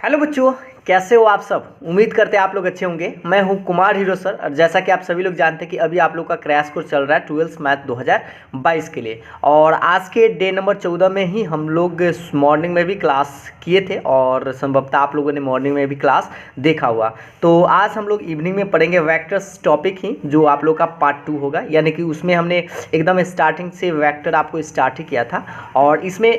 Hello बच्चों, कैसे हो आप सब। उम्मीद करते हैं आप लोग अच्छे होंगे। मैं हूं कुमार हीरो सर और जैसा कि आप सभी लोग जानते हैं कि अभी आप लोग का क्रैश कोर्स चल रहा है 12th मैथ 2022 के लिए। और आज के डे नंबर 14 में ही हम लोग मॉर्निंग में भी क्लास किए थे और संभवतः आप लोगों ने मॉर्निंग में भी क्लास देखा हुआ। तो आज हम लोग इवनिंग में पढ़ेंगे वेक्टर्स टॉपिक ही, जो आप लोग का पार्ट 2 होगा। यानी कि उसमें हमने एकदम स्टार्टिंग से वेक्टर आपको स्टार्ट ही किया था और इसमें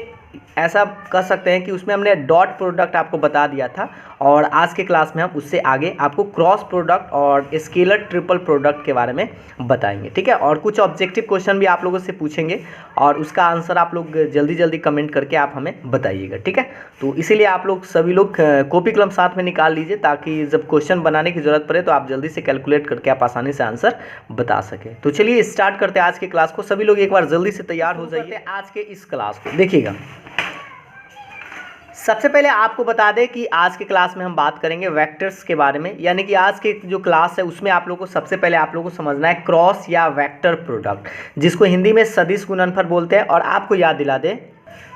ऐसा कह सकते हैं कि उसमें हमने डॉट प्रोडक्ट आपको बता दिया था और आज के क्लास में हम उससे आगे आपको क्रॉस प्रोडक्ट और स्केलर ट्रिपल प्रोडक्ट के बारे में बताएंगे। ठीक है, और कुछ ऑब्जेक्टिव क्वेश्चन भी आप लोगों से पूछेंगे और उसका आंसर आप लोग जल्दी जल्दी कमेंट करके आप हमें बताइएगा। ठीक है, तो इसीलिए आप लोग सभी लोग कॉपी कलम साथ में निकाल लीजिए ताकि जब क्वेश्चन बनाने की ज़रूरत पड़े तो आप जल्दी से कैलकुलेट करके आप आसानी से आंसर बता सकें। तो चलिए स्टार्ट करते हैं आज के क्लास को। सभी लोग एक बार जल्दी से तैयार हो जाइए आज के इस क्लास को। देखिएगा, सबसे पहले आपको बता दें कि आज के क्लास में हम बात करेंगे वेक्टर्स के बारे में। यानी कि आज के जो क्लास है उसमें आप लोगों को सबसे पहले आप लोगों को समझना है क्रॉस या वेक्टर प्रोडक्ट, जिसको हिंदी में सदिश गुणनफल बोलते हैं। और आपको याद दिला दें,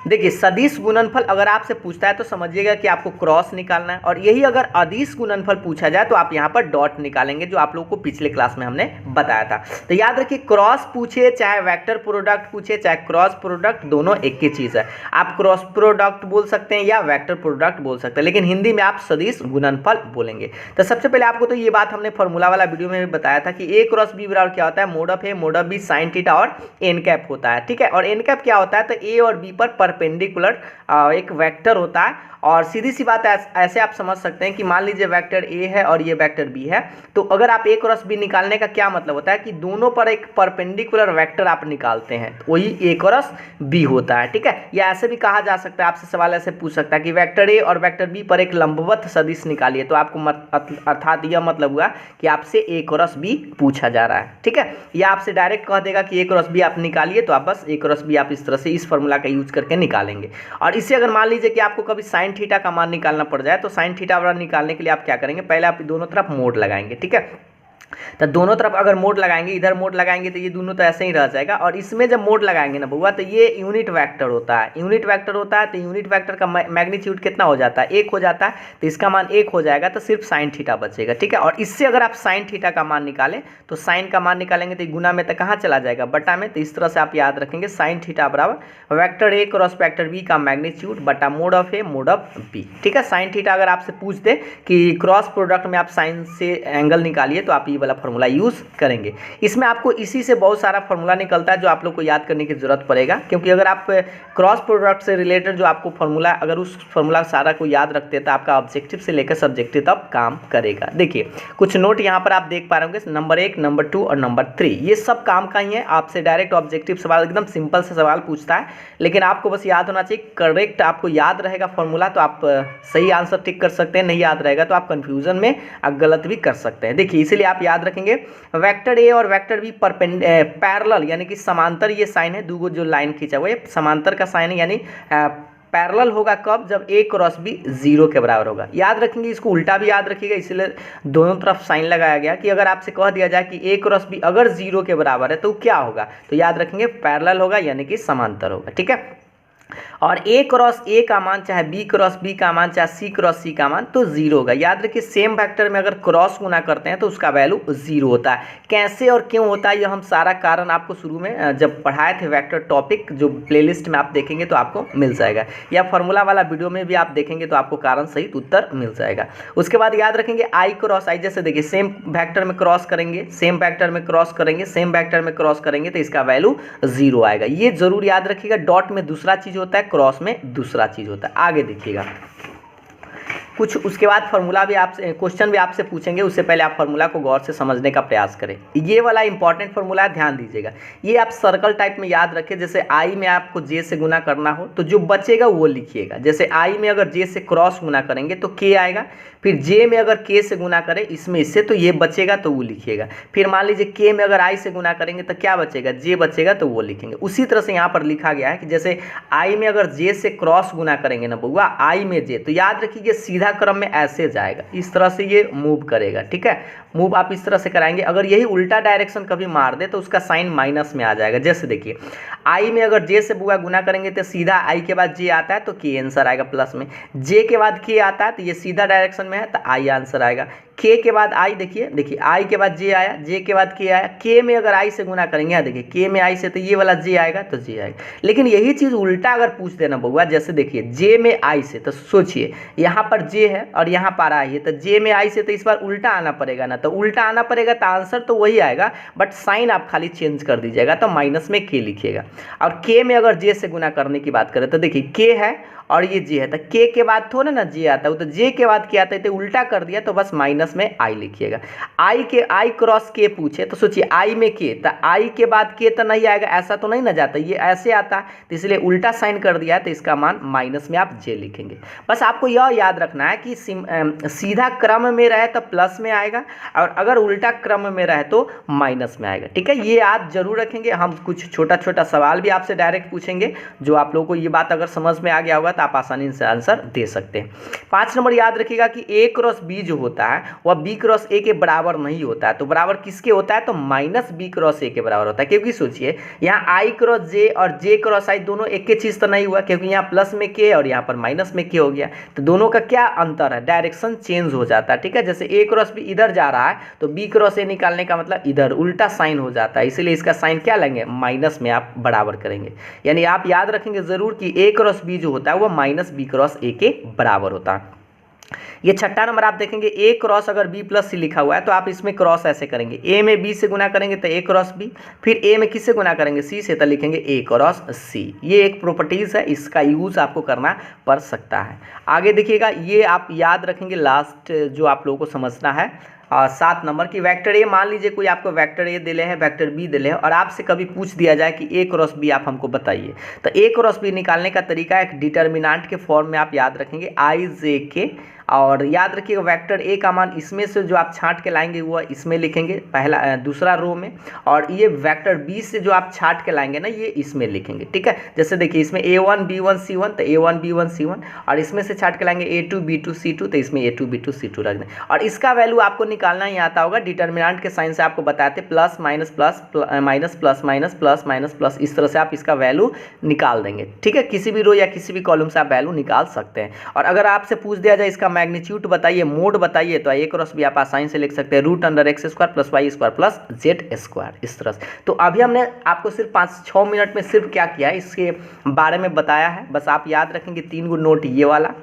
देखिए सदिश गुणनफल अगर आपसे पूछता है तो समझिएगा कि आपको क्रॉस निकालना है, और यही अगर अदिश गुणनफल पूछा जाए तो आप यहाँ पर डॉट निकालेंगे, जो आप लोगों को पिछले क्लास में हमने बताया था। तो याद रखिए, क्रॉस पूछे चाहे वेक्टर प्रोडक्ट पूछे चाहे क्रॉस प्रोडक्ट, दोनों एक ही चीज़ है। आप क्रॉस प्रोडक्ट बोल सकते हैं या वेक्टर प्रोडक्ट बोल सकते हैं, लेकिन हिंदी में आप सदिश गुणनफल बोलेंगे। तो सबसे पहले आपको तो ये बात हमने फॉर्मूला वाला वीडियो में भी बताया था कि ए क्रॉस बी बराबर क्या होता है, mod of A mod of B sine theta और एन कैप होता है। ठीक है, और एन कैप क्या होता है, तो ए और बी पर परपेंडिकुलर एक वेक्टर होता है। और सीधी सी बात ऐसे आप समझ सकते हैं कि मान लीजिए वेक्टर ए है और ये वेक्टर बी है, तो अगर आप ए क्रॉस बी निकालने का क्या मतलब होता है कि दोनों पर एक परपेंडिकुलर वेक्टर आप निकालते हैं, तो वही ए क्रॉस बी होता है। ठीक है, या ऐसे भी कहा जा सकता है, आपसे सवाल ऐसे पूछ सकता है कि वेक्टर ए और वेक्टर बी पर एक लंबवत सदिश निकालिए, तो आपको अर्थात यह मतलब हुआ कि आपसे ए क्रॉस बी पूछा जा रहा है। ठीक है, या आपसे डायरेक्ट कह देगा कि ए क्रॉस बी आप निकालिए, तो आप बस ए क्रॉस बी आप इस तरह से इस फॉर्मूला का यूज करके निकालेंगे। और इससे अगर मान लीजिए कि आपको कभी साइन थीटा का मान निकालना पड़ जाए, तो साइन थीटा वाला निकालने के लिए आप क्या करेंगे, पहले आप दोनों तरफ मोड लगाएंगे। ठीक है, तो दोनों तरफ अगर मोड लगाएंगे, इधर मोड लगाएंगे तो ये दोनों तो ऐसे ही रह जाएगा, और इसमें जब मोड लगाएंगे ना बउआ, तो ये यूनिट वेक्टर होता है। यूनिट वेक्टर होता है तो यूनिट वेक्टर का मैग्नीट्यूड कितना हो जाता है, 1 हो जाता है। तो इसका मान 1 हो जाएगा, तो सिर्फ साइन थीटा बचेगा। ठीक है, और इससे अगर आप साइन थीटा का मान निकालें तो साइन का मान निकालेंगे तो गुना में तो कहाँ चला जाएगा, बटा में। तो इस तरह से आप याद रखेंगे, साइन थीटा बराबर vector A cross vector B का मैग्नीट्यूड बटा mod of A mod of B. ठीक है, साइन थीटा अगर आपसे पूछ दे कि क्रॉस प्रोडक्ट में आप साइन से एंगल निकालिए, तो आप ये वाला फॉर्मूला यूज करेंगे। इसमें आपको इसी से बहुत सारा फॉर्मूला निकलता है जो आप लोग को याद करने की जरूरत पड़ेगा, क्योंकि अगर आप क्रॉस प्रोडक्ट से रिलेटेड जो आपको फॉर्मूला, अगर उस फॉर्मूला सारा को याद रखते हैं तो आपका ऑब्जेक्टिव से लेकर सब्जेक्टिव तक काम करेगा। देखिए कुछ नोट यहाँ पर आप देख पा रहे होंगे, नंबर 1, नंबर 2 और नंबर 3, ये सब काम का ही है। आपसे डायरेक्ट ऑब्जेक्टिव सवाल, एकदम सिंपल से सवाल पूछता है, लेकिन आपको बस याद होना चाहिए, करेक्ट आपको याद रहेगा फॉर्मूला तो आप सही आंसर टिक कर सकते हैं, नहीं याद रहेगा तो आप कंफ्यूजन में गलत भी कर सकते हैं। देखिए इसीलिए आप याद रखेंगे, वेक्टर ए और वेक्टर बी पैरेलल यानी कि समांतर ये साइन है, दो जो लाइन खींचा हुआ है समांतर का साइन है, यानी पैरेलल होगा कब, जब ए क्रॉस बी 0 के बराबर होगा। याद रखेंगे, इसको उल्टा भी याद रखिएगा, इसलिए दोनों तरफ साइन लगाया गया कि अगर आपसे कह दिया जाए कि ए क्रॉस बी अगर 0 के बराबर है तो क्या होगा, तो याद रखेंगे पैरेलल होगा यानी कि समांतर होगा। ठीक है, और ए क्रॉस ए का मान चाहे बी क्रॉस बी का मान चाहे सी क्रॉस सी का मान तो 0 होगा। याद रखिए, सेम वेक्टर में अगर क्रॉस गुना करते हैं तो उसका वैल्यू 0 होता है। कैसे और क्यों होता है, यह हम सारा कारण आपको शुरू में जब पढ़ाए थे वेक्टर टॉपिक, जो प्लेलिस्ट में आप देखेंगे तो आपको मिल जाएगा, या फॉर्मूला वाला वीडियो में भी आप देखेंगे तो आपको कारण सहित उत्तर मिल जाएगा। उसके बाद याद रखेंगे आई क्रॉस आई, जैसे देखिए सेम वेक्टर में क्रॉस करेंगे, सेम वेक्टर में क्रॉस करेंगे, सेम वेक्टर में क्रॉस करेंगे तो इसका वैल्यू 0 आएगा। ये जरूर याद रखिएगा, डॉट में दूसरा चीज होता है, क्रॉस में दूसरा चीज होता है। आगे देखिएगा, कुछ उसके बाद फॉर्मूला भी आपसे, क्वेश्चन भी आपसे पूछेंगे, उससे पहले आप फॉर्मूला को गौर से समझने का प्रयास करें। ये वाला इंपॉर्टेंट फॉर्मूला है, ध्यान दीजिएगा। ये आप सर्कल टाइप में याद रखें, जैसे आई में आपको जे से गुना करना हो तो जो बचेगा वो लिखिएगा। जैसे आई में अगर जे से क्रॉस गुना करेंगे तो के आएगा, फिर जे में अगर के से गुना करें इसमें इससे तो ये बचेगा तो वो लिखिएगा। फिर मान लीजिए के में अगर आई से गुना करेंगे तो क्या बचेगा, जे बचेगा तो वो लिखेंगे। उसी तरह से यहाँ पर लिखा गया है कि जैसे आई में अगर जे से क्रॉस गुना करेंगे ना बउआ, आई में जे, तो याद रखिए सीधा क्रम में ऐसे जाएगा, इस तरह से ये मूव करेगा। ठीक है, मूव आप इस तरह से कराएंगे। अगर यही उल्टा डायरेक्शन कभी मार दे तो उसका साइन माइनस में आ जाएगा। जैसे देखिए आई में अगर जे से बुआ गुना करेंगे तो सीधा आई के बाद जे आता है तो के आंसर आएगा प्लस में, जे के बाद के आता है तो ये सीधा डायरेक्शन में है तो आई आंसर आएगा। के के बाद आई, देखिए आई के बाद जे आया, जे के बाद के आया, के में अगर आई से गुना करेंगे, यहाँ देखिए के में आई से तो ये वाला जे आएगा तो जे आएगा। लेकिन यही चीज़ उल्टा अगर पूछ देना बउआ, जैसे देखिए जे में आई से, तो सोचिए यहाँ पर जे है और यहाँ पर आई है, तो जे में आई से तो इस बार उल्टा आना पड़ेगा ना, तो उल्टा आना पड़ेगा तो आंसर तो वही आएगा, बट साइन आप खाली चेंज कर दीजिएगा तो माइनस में के लिखिएगा। और के में अगर जे से गुना करने की बात करें तो देखिए के है और ये जे है, तो के के बाद थोड़ा ना जे आता है, तो जे के बाद के आता है, तो उल्टा कर दिया तो बस माइनस में आई लिखिएगा। आई के आई क्रॉस के पूछे तो सोचिए आई में के, तो आई के बाद के तो नहीं आएगा, ऐसा तो नहीं ना जाता, ये ऐसे आता है, तो इसलिए उल्टा साइन कर दिया है तो इसका मान माइनस में आप जे लिखेंगे। बस आपको यह याद रखना है कि सीधा क्रम में रहे तो प्लस में आएगा और अगर उल्टा क्रम में रहे तो माइनस में आएगा। ठीक है, ये याद जरूर रखेंगे। हम कुछ छोटा छोटा सवाल भी आपसे डायरेक्ट पूछेंगे, जो आप लोगों को ये बात अगर समझ में आ गया होगा तो आप आसानी से आंसर दे सकते हैं। 5 नंबर याद रखिएगा कि ए क्रॉस बी जो होता है वह बी क्रॉस ए के बराबर नहीं होता है। तो बराबर किसके होता है, तो माइनस बी क्रॉस ए के बराबर होता है। क्योंकि सोचिए यहाँ आई क्रॉस जे और जे क्रॉस आई दोनों एक ही चीज़ तो नहीं हुआ, क्योंकि यहाँ प्लस में के और यहाँ पर माइनस में के हो गया, तो दोनों का क्या अंतर है, डायरेक्शन चेंज हो जाता है। ठीक है, जैसे ए क्रॉस बी इधर जा रहा है तो बी क्रॉस ए निकालने का मतलब इधर उल्टा साइन हो जाता है, इसीलिए इसका साइन क्या लेंगे, माइनस में आप बराबर करेंगे। यानी आप याद रखेंगे जरूर कि ए क्रॉस बी जो होता है वो माइनस बी क्रॉस ए के बराबर होता है। ये छठा नंबर आप देखेंगे ए क्रॉस अगर बी प्लस सी लिखा हुआ है तो आप इसमें क्रॉस ऐसे करेंगे, ए में बी से गुना करेंगे तो ए क्रॉस बी, फिर ए में किससे गुना करेंगे, सी से, तो लिखेंगे ए क्रॉस सी। ये एक प्रॉपर्टीज़ है, इसका यूज़ आपको करना पड़ सकता है। आगे देखिएगा, ये आप याद रखेंगे, लास्ट जो आप लोगों को समझना है 7 नंबर की वेक्टर ए, मान लीजिए कोई आपको वेक्टर ए दिले हैं, वेक्टर बी दिले हैं और आपसे कभी पूछ दिया जाए कि ए क्रॉस बी आप हमको बताइए, तो ए क्रॉस बी निकालने का तरीका एक डिटर्मिनेंट के फॉर्म में आप याद रखेंगे आई जे के, और याद रखिएगा वेक्टर ए का मान इसमें से जो आप छांट के लाएंगे वो इसमें लिखेंगे पहला दूसरा रो में, और ये वेक्टर बी से जो आप छांट के लाएंगे ना ये इसमें लिखेंगे। ठीक है, जैसे देखिए इसमें a1 b1 c1 तो a1 b1 c1, और इसमें से छांट के लाएंगे a2 b2 c2 तो इसमें a2 b2 c2 रख दें, और इसका वैल्यू आपको निकालना ही आता होगा। डिटर्मिनेंट के साइन से आपको बताते plus minus plus minus plus minus plus minus plus, इस तरह से आप इसका वैल्यू निकाल देंगे। ठीक है, किसी भी रो या किसी भी कॉलम से आप वैल्यू निकाल सकते हैं। और अगर आपसे पूछ दिया जाए इसका मैग्नीट्यूड बताइए, मोड बताइए, तो ए क्रॉस भी आप आसानी से लिख सकते हैं root under x square plus y square plus z square, इस तरह से। तो अभी हमने आपको सिर्फ 5-6 मिनट में सिर्फ क्या किया है इसके बारे में बताया है। बस आप याद रखेंगे 3 गो नोट ये वाला,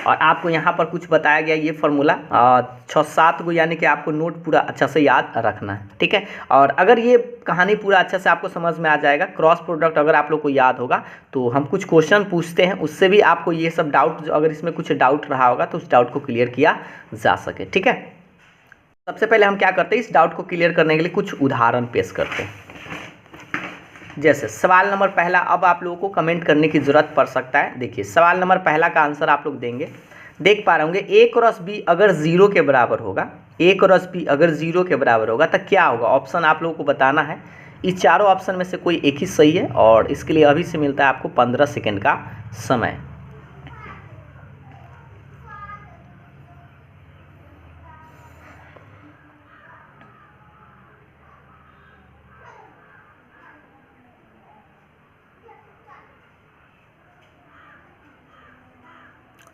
और आपको यहाँ पर कुछ बताया गया ये फार्मूला 6-7 गो, यानी कि आपको नोट पूरा अच्छा से याद रखना है। ठीक है, और अगर ये कहानी पूरा अच्छा से आपको समझ में आ जाएगा, क्रॉस प्रोडक्ट अगर आप लोग को याद होगा तो हम कुछ क्वेश्चन पूछते हैं, उससे भी आपको ये सब डाउट, अगर इसमें कुछ डाउट रहा होगा तो उस डाउट को क्लियर किया जा सके। ठीक है, सबसे पहले हम क्या करते हैं, इस डाउट को क्लियर करने के लिए कुछ उदाहरण पेश करते हैं। जैसे सवाल नंबर पहला, अब आप लोगों को कमेंट करने की ज़रूरत पड़ सकता है। देखिए सवाल नंबर पहला का आंसर आप लोग देंगे, देख पा रहे होंगे ए क्रॉस बी अगर 0 के बराबर होगा, ए क्रॉस बी अगर 0 के बराबर होगा तो क्या होगा, ऑप्शन आप लोगों को बताना है। इस चारों ऑप्शन में से कोई एक ही सही है, और इसके लिए अभी से मिलता है आपको 15 सेकेंड का समय।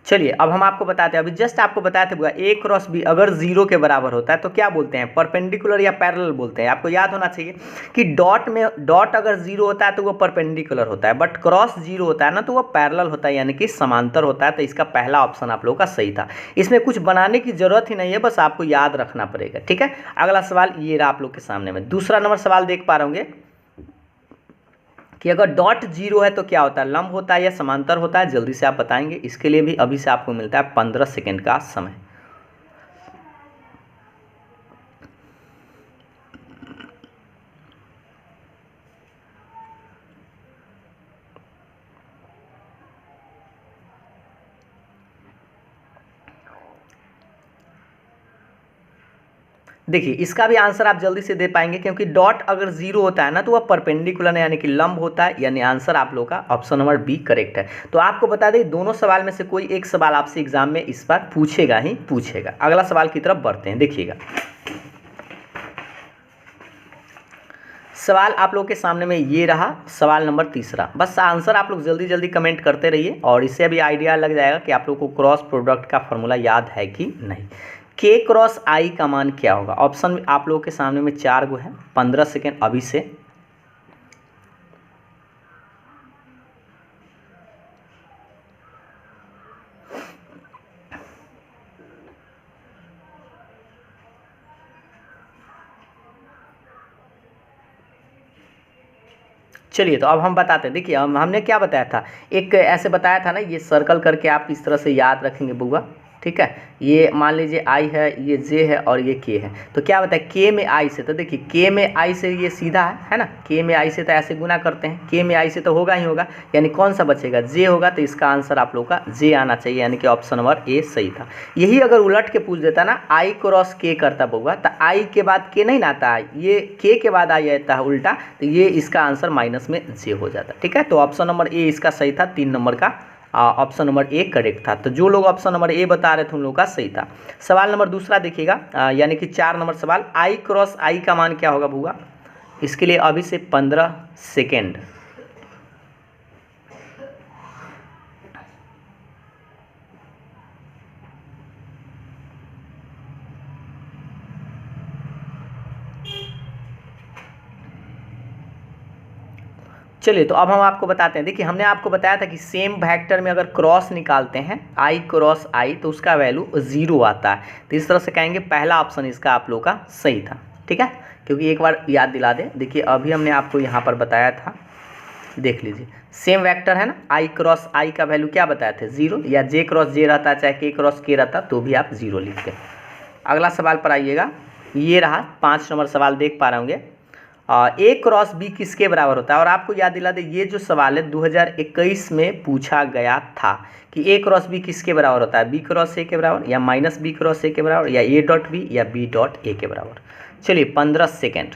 चलिए अब हम आपको बताते हैं, अभी जस्ट आपको बताया था ए क्रॉस बी अगर 0 के बराबर होता है तो क्या बोलते हैं, परपेंडिकुलर या पैरेलल बोलते हैं। आपको याद होना चाहिए कि डॉट अगर 0 होता है तो वो परपेंडिकुलर होता है, बट क्रॉस 0 होता है ना तो वो पैरेलल होता है, यानी कि समांतर होता है। तो इसका पहला ऑप्शन आप लोगों का सही था, इसमें कुछ बनाने की जरूरत ही नहीं है, बस आपको याद रखना पड़ेगा। ठीक है, अगला सवाल ये रहा आप लोग के सामने में, दूसरा नंबर सवाल देख पा रहे होंगे कि अगर डॉट 0 है तो क्या होता है, लंब होता है या समांतर होता है, जल्दी से आप बताएंगे। इसके लिए भी अभी से आपको मिलता है 15 सेकेंड का समय। देखिए इसका भी आंसर आप जल्दी से दे पाएंगे, क्योंकि डॉट अगर जीरो होता है ना तो वह परपेंडिकुलर यानी कि लंब होता है, यानी आंसर आप लोग का ऑप्शन नंबर बी करेक्ट है। तो आपको बता दें दोनों सवाल में से कोई एक सवाल आपसे एग्जाम में इस बार पूछेगा ही पूछेगा। अगला सवाल की तरफ बढ़ते हैं, देखिएगा सवाल आप लोग के सामने में ये रहा, सवाल नंबर तीसरा। बस आंसर आप लोग जल्दी जल्दी कमेंट करते रहिए और इससे अभी आइडिया लग जाएगा कि आप लोग को क्रॉस प्रोडक्ट का फॉर्मूला याद है कि नहीं। के क्रॉस आई का मान क्या होगा? ऑप्शन आप लोगों के सामने में 4 गो है। 15 सेकेंड अभी से। चलिए तो अब हम बताते हैं। देखिए हमने क्या बताया था, एक ऐसे बताया था ना, ये सर्कल करके आप इस तरह से याद रखेंगे बुआ, ठीक है। ये मान लीजिए आई है, ये जे है और ये के है। तो क्या बताया के में आई से, तो देखिए के में आई से ये सीधा है ना, के में आई से तो ऐसे गुना करते हैं, के में आई से तो होगा ही होगा, यानी कौन सा बचेगा? जे होगा। तो इसका आंसर आप लोग का जे आना चाहिए, यानी कि ऑप्शन नंबर ए सही था। यही अगर उलट के पूछ देता ना, आई क्रॉस के करता बुआ, तो आई के बाद के नहीं ना आता है, ये के के बाद आ जाता है उल्टा, तो ये इसका आंसर माइनस में जे हो जाता है, ठीक है। तो ऑप्शन नंबर ए इसका सही था, 3 नंबर का ऑप्शन नंबर ए करेक्ट था। तो जो लोग ऑप्शन नंबर ए बता रहे थे उन लोगों का सही था। सवाल नंबर दूसरा देखिएगा, यानी कि 4 नंबर सवाल, आई क्रॉस आई का मान क्या होगा बुआ? इसके लिए अभी से 15 सेकेंड। चलिए तो अब हम आपको बताते हैं। देखिए हमने आपको बताया था कि सेम वेक्टर में अगर क्रॉस निकालते हैं आई क्रॉस आई तो उसका वैल्यू 0 आता है। तो इस तरह से कहेंगे पहला ऑप्शन इसका आप लोग का सही था, ठीक है। क्योंकि एक बार याद दिला दें, देखिए अभी हमने आपको यहाँ पर बताया था, देख लीजिए सेम वेक्टर है ना, आई क्रॉस आई का वैल्यू क्या बताए थे? 0, या जे क्रॉस जे रहता चाहे के क्रॉस के रहता तो भी आप 0 लिखते। अगला सवाल पर आइएगा, ये रहा 5 नंबर सवाल, देख पा रहे होंगे। ए क्रॉस बी किसके बराबर होता है? और आपको याद दिला दे ये जो सवाल है 2021 में पूछा गया था कि ए क्रॉस बी किसके बराबर होता है? बी क्रॉस ए के बराबर, या माइनस बी क्रॉस ए के बराबर, या ए डॉट बी, या बी डॉट ए के बराबर। चलिए 15 सेकेंड।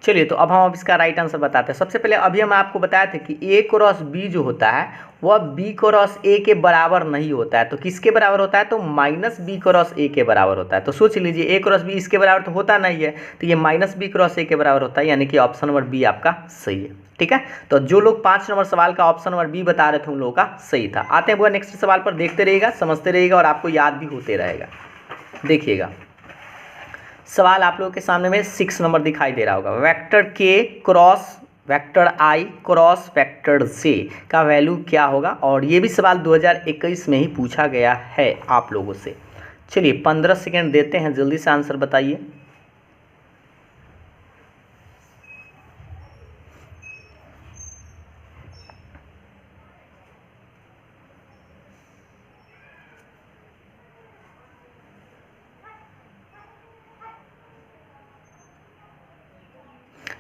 चलिए तो अब हम इसका राइट आंसर बताते हैं। सबसे पहले अभी हम आपको बताया था कि ए क्रॉस बी जो होता है वह बी क्रॉस ए के बराबर नहीं होता है। तो किसके बराबर होता है? तो माइनस बी क्रॉस ए के बराबर होता है। तो सोच लीजिए ए क्रॉस बी इसके बराबर तो होता नहीं है, तो ये माइनस बी क्रॉस ए के बराबर होता है, यानी कि ऑप्शन नंबर बी आपका सही है, ठीक है। तो जो लोग 5 नंबर सवाल का ऑप्शन नंबर बी बता रहे थे उन लोगों का सही था। आते हैं वो नेक्स्ट सवाल पर, देखते रहिएगा, समझते रहिएगा और आपको याद भी होते रहेगा। देखिएगा सवाल आप लोगों के सामने में 6 नंबर दिखाई दे रहा होगा, वेक्टर के क्रॉस वेक्टर आई क्रॉस वेक्टर जे का वैल्यू क्या होगा? और ये भी सवाल 2021 में ही पूछा गया है आप लोगों से। चलिए 15 सेकेंड देते हैं, जल्दी से आंसर बताइए।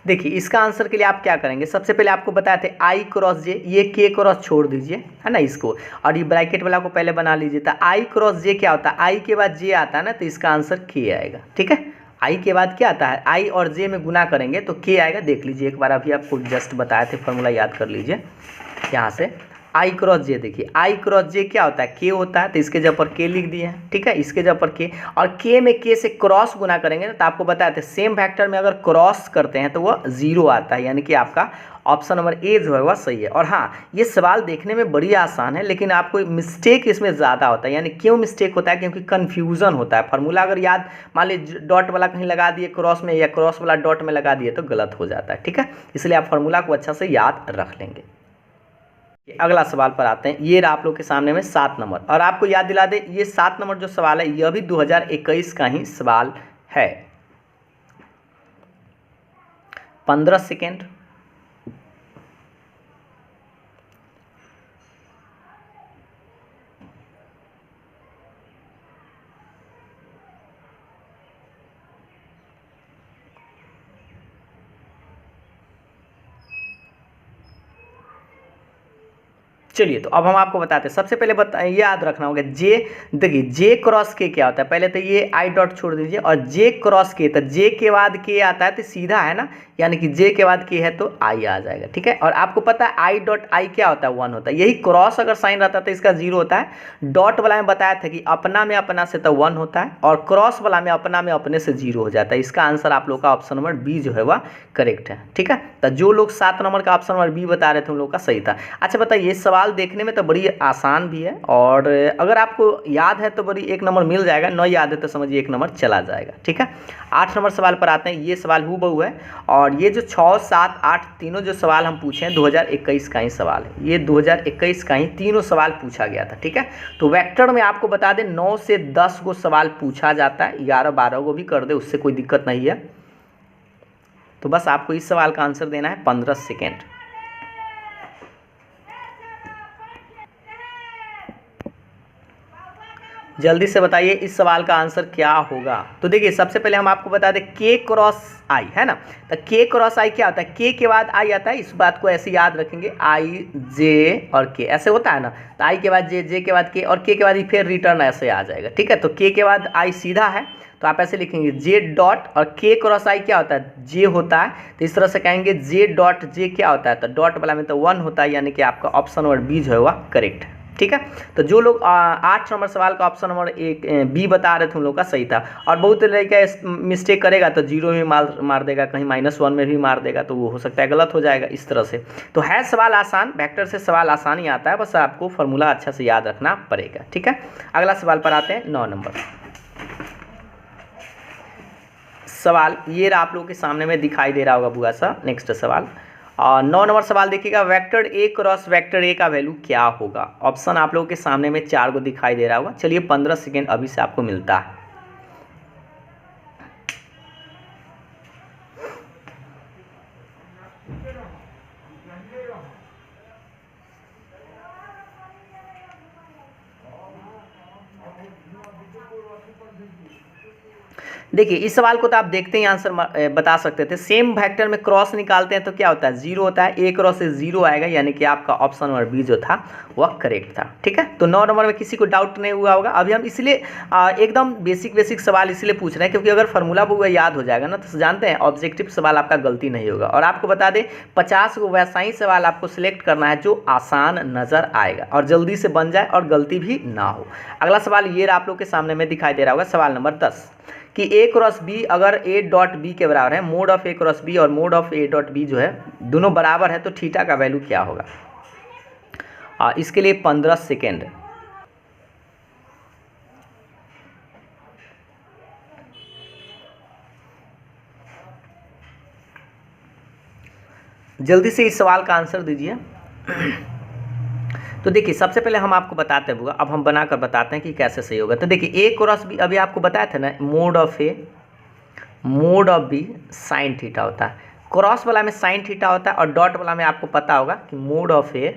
देखिए इसका आंसर के लिए आप क्या करेंगे, सबसे पहले आपको बताए थे आई क्रॉस जे, ये के क्रॉस छोड़ दीजिए है ना इसको, और ये ब्रैकेट वाला को पहले बना लीजिए। तो आई क्रॉस जे क्या होता है? आई के बाद जे आता है ना, तो इसका आंसर के आएगा, ठीक है। आई के बाद क्या आता है? आई और जे में गुना करेंगे तो के आएगा। देख लीजिए एक बार, अभी आपको जस्ट बताए थे, फॉर्मूला याद कर लीजिए यहाँ से। आई क्रॉस जे, देखिए आई क्रॉस जे क्या होता है? के होता है, तो इसके जगह पर के लिख दिए हैं, ठीक है, इसके जगह पर के। और के में के से क्रॉस गुना करेंगे ना, तो आपको बताए थे सेम फैक्टर में अगर क्रॉस करते हैं तो वह 0 आता है, यानी कि आपका ऑप्शन नंबर ए जो है वह सही है। और हाँ, ये सवाल देखने में बड़ी आसान है, लेकिन आपको मिस्टेक इसमें ज़्यादा होता है। यानी क्यों मिस्टेक होता है? क्योंकि कन्फ्यूज़न होता है। फार्मूला अगर याद मान लीजिए डॉट वाला कहीं लगा दिए क्रॉस में, या क्रॉस वाला डॉट में लगा दिए तो गलत हो जाता है, ठीक है। इसलिए आप फार्मूला को अच्छा से याद रख लेंगे। अगला सवाल पर आते हैं, ये रहा आप लोग के सामने में 7 नंबर। और आपको याद दिला दे ये 7 नंबर जो सवाल है यह भी 2021 का ही सवाल है। 15 सेकेंड। चलिए तो अब हम आपको बताते हैं। सबसे पहले याद रखना होगा जे, देखिए जे क्रॉस के क्या होता है। पहले तो ये आई डॉट छोड़ दीजिए और जे क्रॉस के, तो जे के बाद के आता है तो सीधा है ना, यानी कि जे के बाद के है तो आई आ जाएगा, ठीक है। और आपको पता है आई डॉट आई क्या होता है, 1 होता है। यही क्रॉस अगर साइन रहता तो इसका 0 होता है। डॉट वाला में बताया था कि अपना में अपना से तो 1 होता है और क्रॉस वाला में अपने से 0 हो जाता है। इसका आंसर आप लोग का ऑप्शन नंबर बी जो है वह करेक्ट है, ठीक है। तो जो लोग 7 नंबर का ऑप्शन नंबर बी बता रहे थे उन लोग का सही था। अच्छा बताइए, ये सवाल देखने में तो बड़ी आसान भी है और अगर आपको याद है तो बड़ी 1 नंबर मिल जाएगा, नहीं याद है तो समझिए 1 नंबर चला जाएगा, ठीक है। 8 नंबर सवाल पर आते हैं। ये सवाल हूबहू है और ये जो 6, 7, 8 तीनों जो सवाल हम पूछे हैं 2021 का ही सवाल है। ये 2021 का ही तीनों सवाल पूछा गया था, ठीक है। तो वेक्टर में आपको बता दें 9 से 10 को सवाल पूछा जाता है, 11, 12 को भी कर दे, उससे कोई दिक्कत नहीं है। तो बस आपको इस सवाल का आंसर देना है 15 सेकेंड। जल्दी से बताइए इस सवाल का आंसर क्या होगा। तो देखिए सबसे पहले हम आपको बता दें के क्रॉस आई है ना, तो के क्रॉस आई क्या होता है, के के बाद आई आता है। इस बात को ऐसे याद रखेंगे, आई जे और के ऐसे होता है ना, तो आई के बाद जे, जे के बाद के और के बाद ही फिर रिटर्न ऐसे आ जाएगा, ठीक है। तो के बाद आई सीधा है तो आप ऐसे लिखेंगे जे डॉट और के क्रॉस आई क्या होता है, जे होता है। तो इस तरह से कहेंगे जे डॉट जे क्या होता है, तो डॉट वाला में तो 1 होता है, यानी कि आपका ऑप्शन नंबर बी जो है वह करेक्ट है, ठीक है। तो जो लोग 8 नंबर सवाल का ऑप्शन नंबर बी बता रहे थे उन लोग का सही था। और बहुत लड़का मिस्टेक करेगा तो 0 में मार देगा, कहीं -1 में भी मार देगा, तो वो हो सकता है गलत हो जाएगा इस तरह से। तो है सवाल आसान, वेक्टर से सवाल आसान ही आता है, बस आपको फॉर्मूला अच्छा से याद रखना पड़ेगा, ठीक है। अगला सवाल पर आते हैं। 9 नंबर सवाल ये आप लोगों के सामने में दिखाई दे रहा होगा बुआ सा। नेक्स्ट सवाल 9 नंबर सवाल देखिएगा, vector A cross vector A का वैल्यू क्या होगा। ऑप्शन आप लोगों के सामने में 4 को दिखाई दे रहा होगा। चलिए 15 सेकेंड अभी से आपको मिलता है। देखिए इस सवाल को तो आप देखते ही आंसर बता सकते थे। सेम वेक्टर में क्रॉस निकालते हैं तो क्या होता है, 0 होता है। ए क्रॉस से 0 आएगा, यानी कि आपका ऑप्शन नंबर बी जो था वह करेक्ट था, ठीक है। तो 9 नंबर में किसी को डाउट नहीं हुआ होगा। अभी हम इसलिए एकदम बेसिक सवाल इसलिए पूछ रहे हैं क्योंकि अगर फार्मूला वो याद हो जाएगा ना तो जानते हैं ऑब्जेक्टिव सवाल आपका गलती नहीं होगा। और आपको बता दें 50 को वैसा ही सवाल आपको सिलेक्ट करना है जो आसान नज़र आएगा और जल्दी से बन जाए और गलती भी ना हो। अगला सवाल ये आप लोग के सामने में दिखाई दे रहा होगा, सवाल नंबर 10 कि ए क्रॉस बी अगर ए डॉट बी के बराबर है, mod of A cross B और mod of A dot B जो है दोनों बराबर है, तो थीटा का वैल्यू क्या होगा। इसके लिए 15 सेकेंड। जल्दी से इस सवाल का आंसर दीजिए। तो देखिए सबसे पहले हम आपको बताते हैं बुआ, अब हम बनाकर बताते हैं कि कैसे सही होगा। तो देखिए ए क्रॉस बी अभी आपको बताया था ना, mod of A mod of B sine theta होता है। क्रॉस वाला में साइन थीटा होता है और डॉट वाला में आपको पता होगा कि mod of A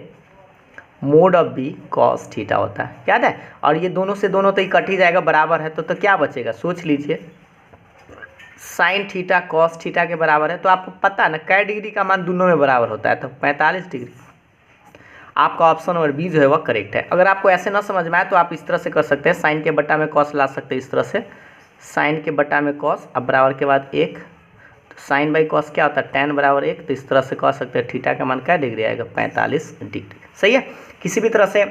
mod of B cos theta होता है, याद है। और ये दोनों से दोनों तो इकट्ठ ही जाएगा, बराबर है तो क्या बचेगा, सोच लीजिए। साइन थीटा कॉस थीटा के बराबर है, तो आपको पता है ना कै डिग्री का मान दोनों में बराबर होता है, तो 45 डिग्री। आपका ऑप्शन नंबर बी जो है वह करेक्ट है। अगर आपको ऐसे ना समझ में आए तो आप इस तरह से कर सकते हैं, साइन के बट्टा में कॉस ला सकते हैं इस तरह से, साइन के बट्टा में कॉस, अब बराबर के बाद 1, तो साइन बाई कॉस क्या होता है, tan बराबर 1, तो इस तरह से कह सकते हैं थीटा का मान क्या डिग्री आएगा, 45 डिग्री। सही है, किसी भी तरह से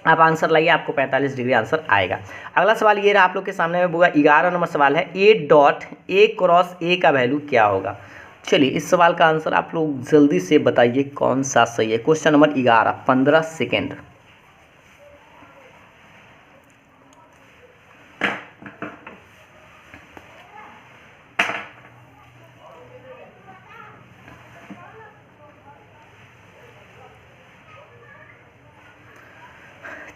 आप आंसर लाइए, आपको 45 डिग्री आंसर आएगा। अगला सवाल ये रहा आप लोग के सामने में बुआ, 11 नंबर सवाल है, ए डॉट ए क्रॉस ए का वैल्यू क्या होगा। चलिए इस सवाल का आंसर आप लोग जल्दी से बताइए कौन सा सही है। Question number 11, 15 second.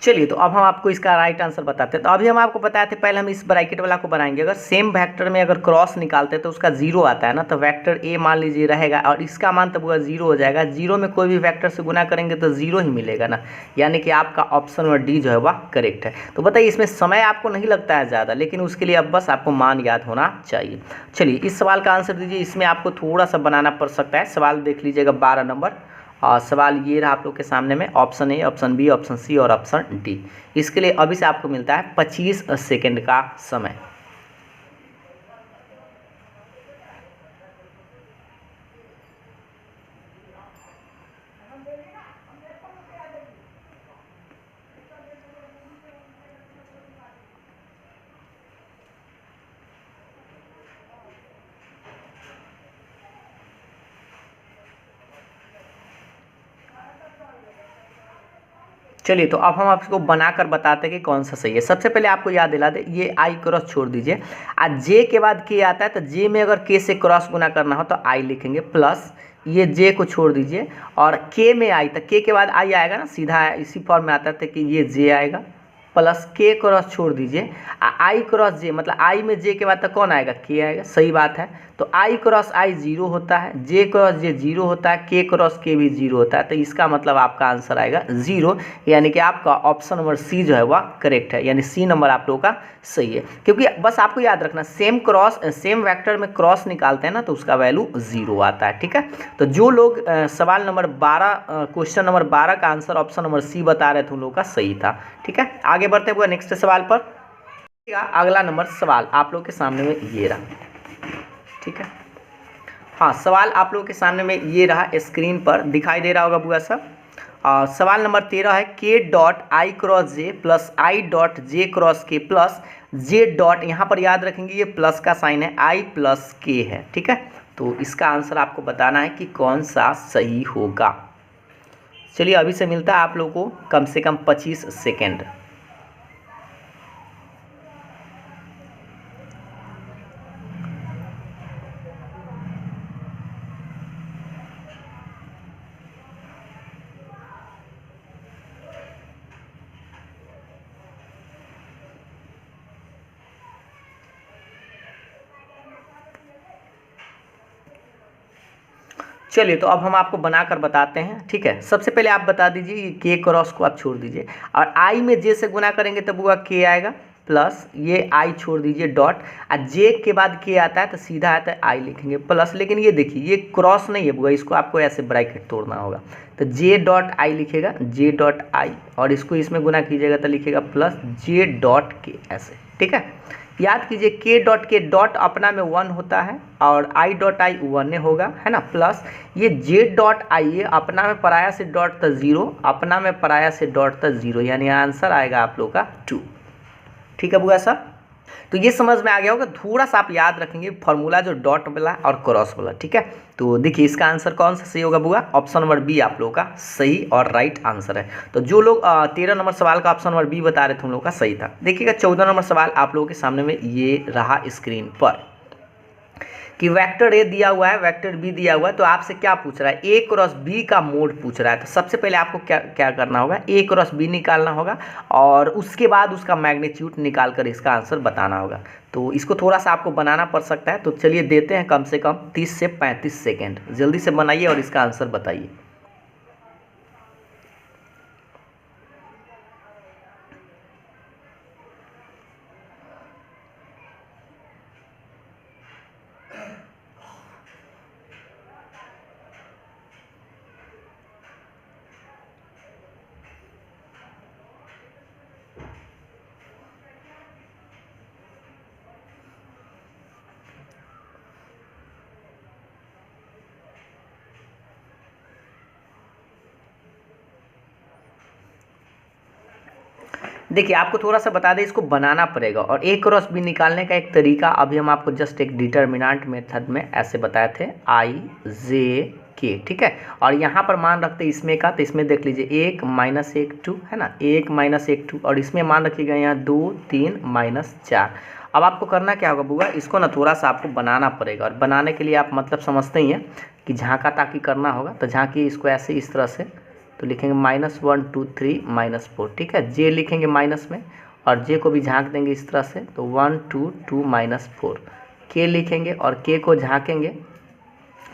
चलिए तो अब हम आपको इसका राइट आंसर बताते हैं। तो अभी हम आपको बताए थे, पहले हम इस ब्रैकेट वाला को बनाएंगे। अगर सेम वेक्टर में अगर क्रॉस निकालते हैं तो उसका 0 आता है ना, तो वेक्टर ए मान लीजिए रहेगा और इसका मान तो पूरा 0 हो जाएगा। 0 में कोई भी वेक्टर से गुना करेंगे तो 0 ही मिलेगा ना, यानी कि आपका ऑप्शन नंबर डी जो है वह करेक्ट है। तो बताइए इसमें समय आपको नहीं लगता है ज़्यादा, लेकिन उसके लिए अब बस आपको मान याद होना चाहिए। चलिए इस सवाल का आंसर दीजिए। इसमें आपको थोड़ा सा बनाना पड़ सकता है। सवाल देख लीजिएगा 12 नंबर, सवाल ये रहा आप लोग के सामने में, option A, option B, option C और ऑप्शन डी। इसके लिए अभी से आपको मिलता है 25 सेकेंड का समय। चलिए तो अब हम आपको बनाकर बताते हैं कि कौन सा सही है। सबसे पहले आपको याद दिला दे, ये आई क्रॉस छोड़ दीजिए, आज जे के बाद के आता है तो जे में अगर के से क्रॉस गुना करना हो तो आई लिखेंगे प्लस, ये जे को छोड़ दीजिए और के में आई तो के बाद आई आएगा ना, सीधा इसी फॉर्म में आता है कि ये जे आएगा प्लस के क्रॉस छोड़ दीजिए, आई क्रॉस जे मतलब आई में जे के बाद तो कौन आएगा, के आएगा। सही बात है, तो आई क्रॉस आई 0 होता है, जे क्रॉस जे 0 होता है, के क्रॉस के भी 0 होता है, तो इसका मतलब आपका आंसर आएगा 0, यानी कि आपका ऑप्शन नंबर सी जो है वह करेक्ट है, यानी सी नंबर आप लोगों का सही है। क्योंकि बस आपको याद रखना सेम वेक्टर में क्रॉस निकालते हैं ना तो उसका वैल्यू 0 आता है। ठीक है, तो जो लोग सवाल नंबर 12 क्वेश्चन नंबर 12 का आंसर ऑप्शन नंबर सी बता रहे थे उन लोगों का सही था। ठीक है, आगे बढ़ते हुए नेक्स्ट सवाल पर। अगला नंबर सवाल आप लोग के सामने में ये रहा। ठीक है, हाँ सवाल आप लोगों के सामने में ये रहा, स्क्रीन पर दिखाई दे रहा होगा बुआ सब। सवाल नंबर 13 है के dot I cross J plus I dot J cross के प्लस जे डॉट, यहाँ पर याद रखेंगे ये प्लस का साइन है, आई प्लस के है। ठीक है, तो इसका आंसर आपको बताना है कि कौन सा सही होगा। चलिए अभी से मिलता है आप लोगों को कम से कम 25 सेकेंड। चलिए तो अब हम आपको बनाकर बताते हैं। ठीक है, सबसे पहले आप बता दीजिए ये के क्रॉस को आप छोड़ दीजिए और आई में जे से गुना करेंगे तब वो के आएगा प्लस, ये आई छोड़ दीजिए डॉट, और जे के बाद के आता है तो सीधा आता है आई लिखेंगे प्लस, लेकिन ये देखिए ये क्रॉस नहीं है बुआ, इसको आपको ऐसे ब्रैकेट तोड़ना होगा, तो जे डॉट आई लिखेगा, जे डॉट आई, और इसको इसमें गुना कीजिएगा तो लिखेगा प्लस जे डॉट के ऐसे। ठीक है, याद कीजिए के डॉट के डॉट अपना में 1 होता है और आई डॉट आई 1 होगा, है ना, प्लस ये जे डॉट आई ये अपना में पराया से डॉट तो 0, अपना में पराया से डॉट तो 0, यानी आंसर आएगा आप लोग का 2। ठीक है बुआ साहब, तो ये समझ में आ गया होगा। थोड़ा सा आप याद रखेंगे फॉर्मूला जो डॉट वाला और क्रॉस वाला। ठीक है, तो देखिए इसका आंसर कौन सा सही होगा बुआ, ऑप्शन नंबर बी आप लोगों का सही और राइट आंसर है। तो जो लोग 13 नंबर सवाल का ऑप्शन नंबर बी बता रहे थे उन लोगों का सही था। देखिएगा 14 नंबर सवाल आप लोगों के सामने में ये रहा स्क्रीन पर कि वेक्टर ए दिया हुआ है, वेक्टर बी दिया हुआ है, तो आपसे क्या पूछ रहा है, ए क्रॉस बी का मोड पूछ रहा है। तो सबसे पहले आपको क्या करना होगा, ए क्रॉस बी निकालना होगा और उसके बाद उसका मैग्नीट्यूड निकाल कर इसका आंसर बताना होगा। तो इसको थोड़ा सा आपको बनाना पड़ सकता है, तो चलिए देते हैं कम से कम 30 से 35 सेकेंड, जल्दी से बनाइए और इसका आंसर बताइए। देखिए आपको थोड़ा सा बता दें, इसको बनाना पड़ेगा और ए क्रॉस बी निकालने का एक तरीका अभी हम आपको जस्ट एक डिटर्मिनेंट मेथड में ऐसे बताए थे, आई जे के। ठीक है, और यहाँ पर मान रखते हैं इसमें का, तो इसमें देख लीजिए 1 - 1 2 है ना, 1 - 1 2, और इसमें मान रखिएगा यहाँ 2 3 -4। अब आपको करना क्या होगा बुआ, इसको ना थोड़ा सा आपको बनाना पड़ेगा, और बनाने के लिए आप मतलब समझते ही हैं कि झाँका ताकि करना होगा, तो झाँकी इसको ऐसे इस तरह से, तो लिखेंगे -1 2 3 -4। ठीक है, जे लिखेंगे माइनस में और जे को भी झाँक देंगे इस तरह से, तो 1 2 2 -4। के लिखेंगे और के को झाँकेंगे,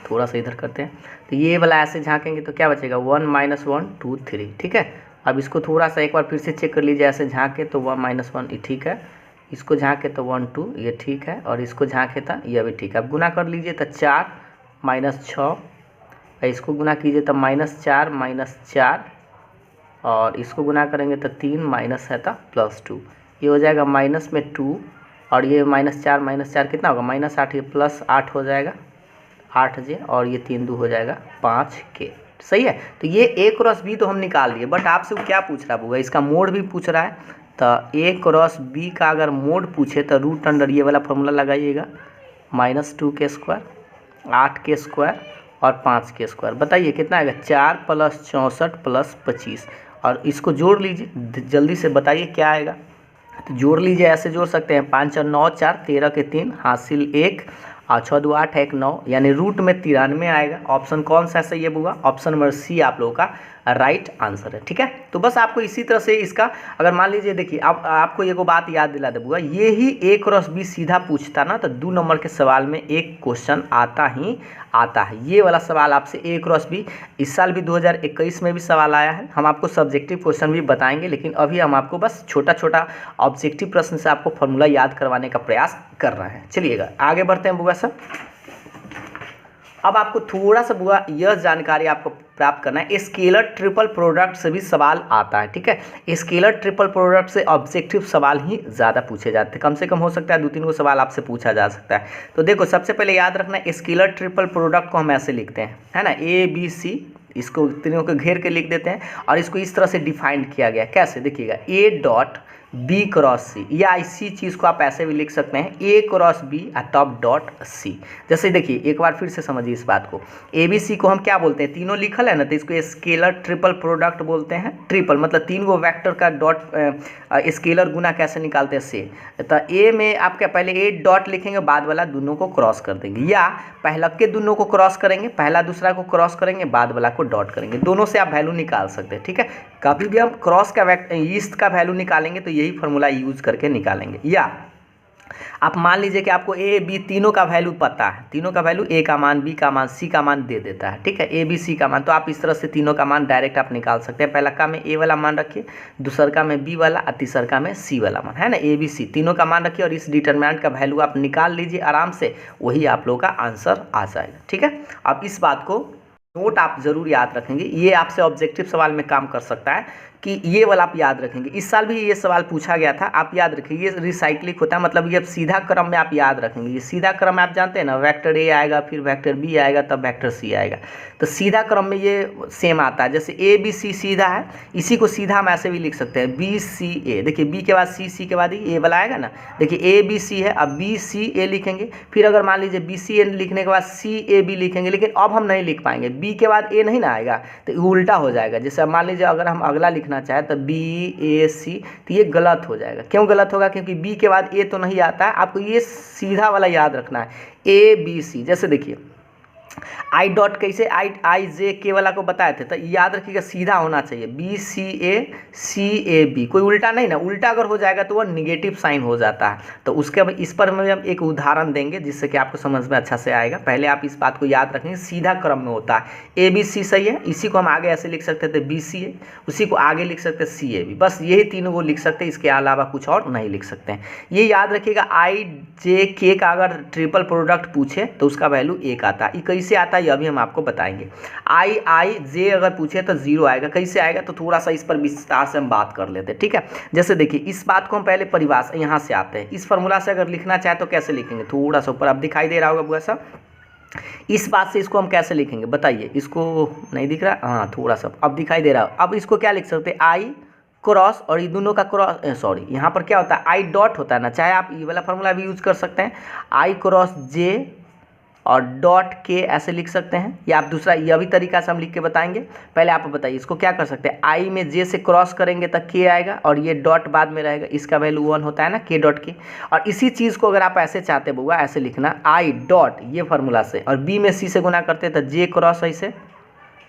थोड़ा सा इधर करते हैं, तो ये वाला ऐसे झाँकेंगे तो क्या बचेगा 1 -1 2 3। ठीक है, अब इसको थोड़ा सा एक बार फिर से चेक कर लीजिए, ऐसे झाँके तो 1 -1 ये ठीक है, इसको झाँके तो 1 2 ये ठीक है, और इसको झाँके था ये भी ठीक है। अब गुना कर लीजिए तो 4 - 6 इसको गुना कीजिए तब -4 और इसको गुना करेंगे तो 3 माइनस है तो +2, ये हो जाएगा माइनस में 2 और ये -4 कितना होगा -8, ये +8 हो जाएगा 8j और ये 3 2 हो जाएगा 5k। सही है। तो ये a क्रॉस b तो हम निकाल लिए, बट आपसे क्या पूछ रहा होगा, इसका मोड भी पूछ रहा है। तो a क्रॉस b का अगर मोड पूछे तो रूट अंडर ये वाला फॉर्मूला लगाइएगा, -2k² 8k² और 5k²। बताइए कितना आएगा, 4 + 64 + 25 और इसको जोड़ लीजिए, जल्दी से बताइए क्या आएगा। तो जोड़ लीजिए, ऐसे जोड़ सकते हैं 5 और 9 4, 13 के 3 हासिल 1 और 6 2 8 1 9, यानी रूट में 93 आएगा। ऑप्शन कौन सा सही है बुआ, ऑप्शन नंबर सी आप लोगों का राइट आंसर है। ठीक है, तो बस आपको इसी तरह से इसका अगर मान लीजिए, देखिए अब आपको ये को बात याद दिला दे बुआ, ये ही a क्रॉस b सीधा पूछता ना तो 2 नंबर के सवाल में एक क्वेश्चन आता है। ये वाला सवाल आपसे a क्रॉस b इस साल भी 2021 में भी सवाल आया है। हम आपको सब्जेक्टिव क्वेश्चन भी बताएंगे, लेकिन अभी हम आपको बस छोटा छोटा ऑब्जेक्टिव प्रश्न से आपको फॉर्मूला याद करवाने का प्रयास कर रहे हैं। चलिएगा आगे बढ़ते हैं बुआ सब। अब आपको थोड़ा सा बुआ यह जानकारी आपको प्राप्त करना है, स्केलर ट्रिपल प्रोडक्ट से भी सवाल आता है। ठीक है, स्केलर ट्रिपल प्रोडक्ट से ऑब्जेक्टिव सवाल ही ज़्यादा पूछे जाते हैं, कम से कम हो सकता है 2-3 को सवाल आपसे पूछा जा सकता है। तो देखो सबसे पहले याद रखना है, स्केलर ट्रिपल प्रोडक्ट को हम ऐसे लिखते हैं, है ना, ABC, इसको तीनों को घेर के लिख देते हैं और इसको इस तरह से डिफाइन किया गया। कैसे देखिएगा, A.B क्रॉस C, या इसी चीज़ को आप ऐसे भी लिख सकते हैं A क्रॉस B तब .C। जैसे देखिए एक बार फिर से समझिए इस बात को, ABC को हम क्या बोलते हैं, तीनों लिखल है ना, तो इसको स्केलर ट्रिपल प्रोडक्ट बोलते हैं। ट्रिपल मतलब 3 गो वेक्टर का डॉट स्केलर गुना कैसे निकालते हैं से, तो A में आपके पहले A डॉट लिखेंगे, बाद वाला दोनों को क्रॉस कर देंगे, या पहला के दोनों को क्रॉस करेंगे, पहला दूसरा को क्रॉस करेंगे, बाद वाला को डॉट करेंगे, दोनों से आप वैल्यू निकाल सकते हैं। ठीक है, कभी भी हम क्रॉस का ईस्ट का वैल्यू निकालेंगे तो यही फॉर्मूला यूज करके निकालेंगे। या आप मान लीजिए कि आपको ए बी तीनों का वैल्यू पता है, तीनों का वैल्यू ए का मान, बी का मान, सी का मान दे देता है। ठीक है, ए बी सी का मान, तो आप इस तरह से तीनों का मान डायरेक्ट आप निकाल सकते हैं। पहला का में ए वाला मान रखिए, दूसर का में बी वाला और तीसर का में सी वाला मान, है ना, ए बी सी तीनों का मान रखिए और इस डिटरमिनेंट का वैल्यू आप निकाल लीजिए आराम से, वही आप लोग का आंसर आ जाएगा। ठीक है, अब इस बात को नोट आप जरूर याद रखेंगे, ये आपसे ऑब्जेक्टिव सवाल में काम कर सकता है कि ये वाला आप याद रखेंगे। इस साल भी ये सवाल पूछा गया था, आप याद रखिए, ये रिसाइक्लिंग होता है, मतलब ये सीधा क्रम में आप याद रखेंगे। ये सीधा क्रम में आप जानते हैं ना, वेक्टर ए आएगा, फिर वेक्टर बी आएगा, तब वेक्टर सी आएगा, तो सीधा क्रम में ये सेम आता है। जैसे ए बी सी सीधा है, इसी को सीधा हम ऐसे भी लिख सकते हैं, बी सी ए। देखिए बी के बाद सी, सी के बाद ए वाला आएगा ना, देखिए ए बी सी है, अब बी सी ए लिखेंगे, फिर अगर मान लीजिए बी सी ए लिखने के बाद सी ए बी लिखेंगे, लेकिन अब हम नहीं लिख पाएंगे, बी के बाद ए नहीं ना आएगा, तो उल्टा हो जाएगा। जैसे मान लीजिए अगर हम अगला लिखना चाहे तो बी ए सी, तो ये गलत हो जाएगा। क्यों गलत होगा, क्योंकि बी के बाद ए तो नहीं आता है, आपको ये सीधा वाला याद रखना है, ए बी सी। जैसे देखिए आई डॉट कैसे आई जे के वाला को बताए थे, तो याद रखिएगा सीधा होना चाहिए, बी सी ए बी, कोई उल्टा नहीं ना, उल्टा अगर हो जाएगा तो वह निगेटिव साइन हो जाता है। तो उसके अब इस पर हम एक उदाहरण देंगे जिससे कि आपको समझ में अच्छा से आएगा। पहले आप इस बात को याद रखेंगे, सीधा क्रम में होता है, ए बी सी सही है, इसी को हम आगे ऐसे लिख सकते थे बी सी ए, उसी को आगे लिख सकते सी ए बी, बस यही तीनों को लिख सकते हैं, इसके अलावा कुछ और नहीं लिख सकते हैं। ये याद रखिएगा, आई जे के का अगर ट्रिपल प्रोडक्ट पूछे तो उसका वैल्यू 1 आता है। कैसे आता है ये अभी हम आपको बताएंगे। आई जे अगर पूछे तो 0 आएगा, कैसे आएगा, तो थोड़ा सा इस पर विस्तार से हम बात कर लेते हैं। ठीक है, जैसे देखिए इस बात को हम पहले परिभाषा यहाँ से आते हैं, इस फॉर्मूला से अगर लिखना चाहे तो कैसे लिखेंगे, थोड़ा सा ऊपर अब दिखाई दे रहा होगा बुआ सा, इस बात से इसको हम कैसे लिखेंगे बताइए, इसको नहीं दिख रहा, हाँ थोड़ा सा अब दिखाई दे रहा है। अब इसको क्या लिख सकते हैं, आई क्रॉस और ये दोनों का क्रॉस, सॉरी यहाँ पर क्या होता है, आई डॉट होता है ना, चाहे आप ये वाला फॉर्मूला भी यूज कर सकते हैं, आई क्रॉस जे और डॉट के ऐसे लिख सकते हैं, या आप दूसरा यह भी तरीका से हम लिख के बताएंगे। पहले आप बताइए इसको क्या कर सकते हैं, आई में जे से क्रॉस करेंगे तो के आएगा और ये डॉट बाद में रहेगा, इसका वैल्यू 1 होता है ना, के डॉट के। और इसी चीज़ को अगर आप ऐसे चाहते बुआ, ऐसे लिखना आई डॉट ये फार्मूला से, और बी में सी से गुना करते तो जे क्रॉस ऐसे,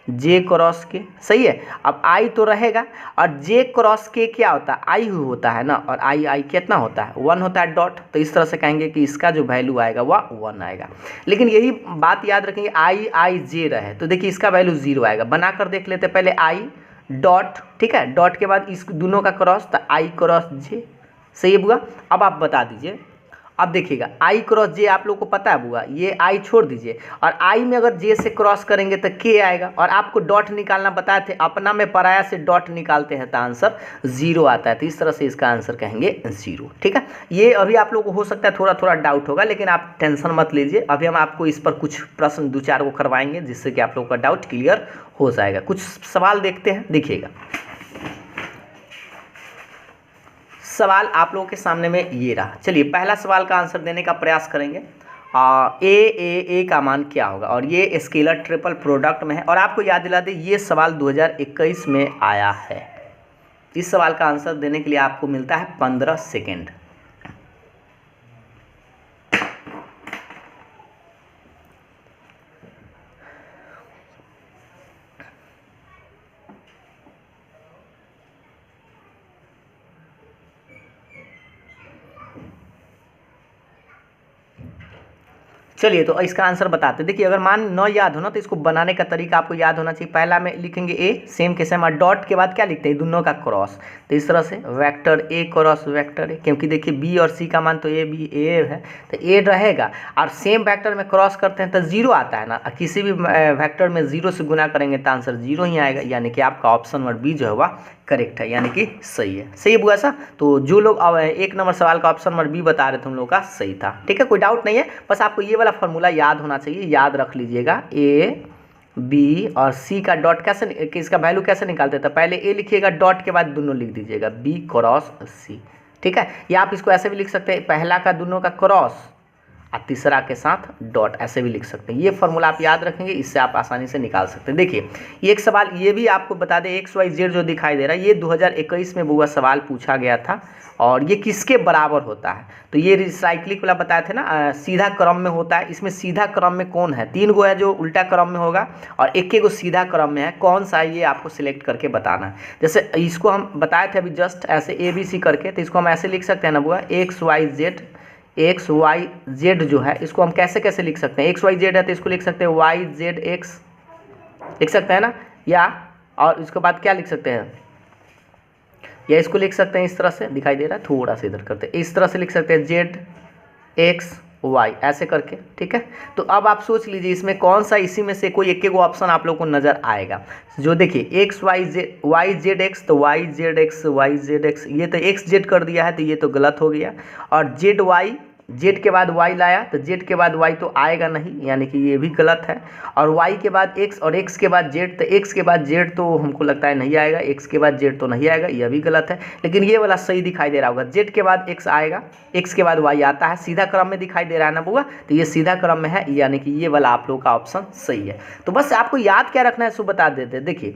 जे क्रॉस के, सही है। अब आई तो रहेगा और जे क्रॉस के क्या होता है, आई होता है ना, और आई कितना होता है, 1 होता है डॉट, तो इस तरह से कहेंगे कि इसका जो वैल्यू आएगा वह 1 आएगा। लेकिन यही बात याद रखेंगे, आई जे रहे तो देखिए इसका वैल्यू 0 आएगा। बनाकर देख लेते पहले आई डॉट, ठीक है, डॉट के बाद इस दोनों का क्रॉस, तो आई क्रॉस जे, सही है बुआ। अब आप बता दीजिए अब देखिएगा आई क्रॉस जे आप लोग को पता है बुआ, ये आई छोड़ दीजिए और आई में अगर जे से क्रॉस करेंगे तो के आएगा, और आपको डॉट निकालना बताए थे, अपना में पराया से डॉट निकालते हैं तो आंसर 0 आता है, तो इस तरह से इसका आंसर कहेंगे 0। ठीक है, ये अभी आप लोग को हो सकता है थोड़ा थोड़ा डाउट होगा, लेकिन आप टेंशन मत लीजिए, अभी हम आपको इस पर कुछ प्रश्न 2-4 को करवाएंगे जिससे कि आप लोग का डाउट क्लियर हो जाएगा। कुछ सवाल देखते हैं, देखिएगा सवाल आप लोगों के सामने में ये रहा। चलिए पहला सवाल का आंसर देने का प्रयास करेंगे। ए का मान क्या होगा, और ये स्केलर ट्रिपल प्रोडक्ट में है, और आपको याद दिला दें ये सवाल 2021 में आया है। इस सवाल का आंसर देने के लिए आपको मिलता है 15 सेकेंड। चलिए तो इसका आंसर बताते हैं। देखिए अगर मान न याद हो ना तो इसको बनाने का तरीका आपको याद होना चाहिए। पहला में लिखेंगे ए, सेम के सेम, और डॉट के बाद क्या लिखते हैं, दोनों का क्रॉस, तो इस तरह से vector A cross vector A, क्योंकि देखिए बी और सी का मान तो ए बी ए है तो ए रहेगा, और सेम वेक्टर में क्रॉस करते हैं तो 0 आता है ना, किसी भी वेक्टर में 0 से गुना करेंगे तो आंसर 0 ही आएगा, यानी कि आपका ऑप्शन नंबर बी जो है वह करेक्ट है, यानी कि सही है। सही है बुआ सा, तो जो लोग 1 नंबर सवाल का ऑप्शन नंबर बी बता रहे थे उन लोगों का सही था। ठीक है, कोई डाउट नहीं है, बस आपको ये वाला फॉर्मूला याद होना चाहिए, याद रख लीजिएगा। ए बी और सी का डॉट कैसे, इसका वैल्यू कैसे निकालते थे, पहले ए लिखिएगा, डॉट के बाद दोनों लिख दीजिएगा, बी क्रॉस सी। ठीक है, या आप इसको ऐसे भी लिख सकते हैं, पहला का दोनों का क्रॉस और तीसरा के साथ डॉट, ऐसे भी लिख सकते हैं। ये फॉर्मूला आप याद रखेंगे, इससे आप आसानी से निकाल सकते हैं। देखिए ये एक सवाल ये भी आपको बता दें, एक्स वाई जेड जो दिखाई दे रहा है ये 2021 में बुआ सवाल पूछा गया था, और ये किसके बराबर होता है, तो ये रिसाइक्लिंग वाला बताए थे ना, सीधा क्रम में होता है। इसमें सीधा क्रम में कौन है, 3 गो है जो उल्टा क्रम में होगा और 1 गो सीधा क्रम में है, कौन सा है ये आपको सिलेक्ट करके बताना है। जैसे इसको हम बताए थे अभी जस्ट ऐसे ABC करके, तो इसको हम ऐसे लिख सकते हैं ना बुआ, एक्स वाई जेड जो है इसको हम कैसे कैसे लिख सकते हैं, एक्स वाई जेड है तो इसको लिख सकते हैं वाई जेड एक्स लिख सकते हैं ना, या और इसके बाद क्या लिख सकते हैं, या इसको लिख सकते हैं इस तरह से, दिखाई दे रहा है थोड़ा सा इधर करते हैं, इस तरह से लिख सकते हैं जेड एक्स वाई ऐसे करके। ठीक है, तो अब आप सोच लीजिए इसमें कौन सा इसी में से कोई 1 गो ऑप्शन आप लोग को नज़र आएगा। जो देखिए एक्स वाई जेड एक्स, तो वाई जेड एक्स, ये तो एक्स जेड कर दिया है तो ये तो गलत हो गया, और जेड वाई, जेड के बाद वाई लाया तो जेड के बाद वाई तो आएगा नहीं, यानी कि ये भी गलत है, और वाई के बाद एक्स और एक्स के बाद जेड, तो एक्स के बाद जेड तो हमको लगता है नहीं आएगा, एक्स के बाद जेड तो नहीं आएगा, यह भी गलत है, लेकिन ये वाला सही दिखाई दे रहा होगा, जेड के बाद एक्स आएगा, एक्स के बाद वाई आता है, सीधा क्रम में दिखाई दे रहा है ना बुआ, तो ये सीधा क्रम में है, यानी कि ये वाला आप लोग का ऑप्शन सही है। तो बस आपको याद क्या रखना है सो बता देते। देखिए